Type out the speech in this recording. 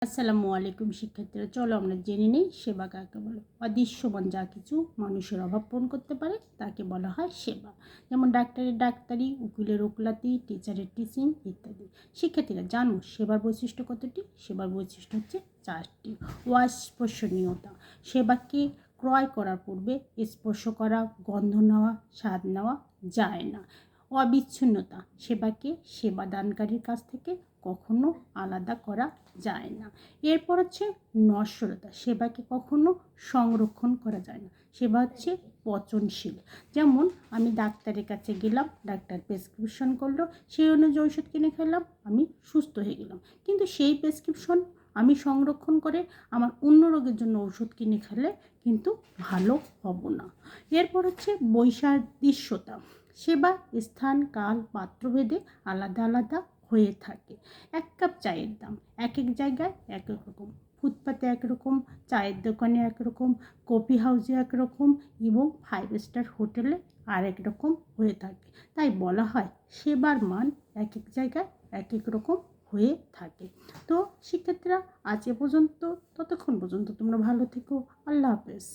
আসসালামু আলাইকুম শিক্ষার্থীরা, চলো আমরা জেনে নিই সেবা কাকে বলে। অদৃশ্যমান যা কিছু মানুষের অভাব পূরণ করতে পারে তাকে বলা হয় সেবা। যেমন ডাক্তারের ডাক্তারি, উকিলের ওকিলাতি, টিচারের টিচিং ইত্যাদি। শিক্ষার্থীরা জানো সেবার বৈশিষ্ট্য কতটি? সেবার বৈশিষ্ট্য হচ্ছে 4টি। অস্পর্শনীয়তা, সেবাকে ক্রয় করার পূর্বে স্পর্শ করা, গন্ধ নেওয়া, স্বাদ নেওয়া যায় না। অবিচ্ছিন্নতা, সেবাকে সেবাদানকারীর কাছ থেকে কখনো আলাদা করা যায় না। এরপর হচ্ছে নশ্বরতা, সেবাকে কখনো সংরক্ষণ করা যায় না। সেবা হচ্ছে পচনশীল। যেমন আমি ডাক্তারের কাছে গেলাম, ডাক্তার প্রেসক্রিপশন করলো, সেই অনুযায়ী ওষুধ কিনে খেলাম, আমি সুস্থ হয়ে গেলাম। কিন্তু সেই প্রেসক্রিপশন আমি সংরক্ষণ করে আমার অন্য রোগের জন্য ওষুধ কিনে খেলে কিন্তু ভালো হব না। এরপর হচ্ছে বৈসাদৃশ্যতা, সেবা স্থান কাল পাত্রভেদে আলাদা আলাদা হয়ে থাকে। এক কাপ চায়ের দাম এক এক জায়গায় এক এক রকম। ফুটপাতে একরকম, চায়ের দোকানে একরকম, কফি হাউসে একরকম এবং 5 স্টার হোটেলে আরেক রকম হয়ে থাকে। তাই বলা হয় সেবার মান এক এক জায়গায় এক এক রকম হয়ে থাকে। তো শিক্ষার্থীরা আজ এ পর্যন্ত, ততক্ষণ পর্যন্ত তোমরা ভালো থেকো। আল্লাহ হাফেজ।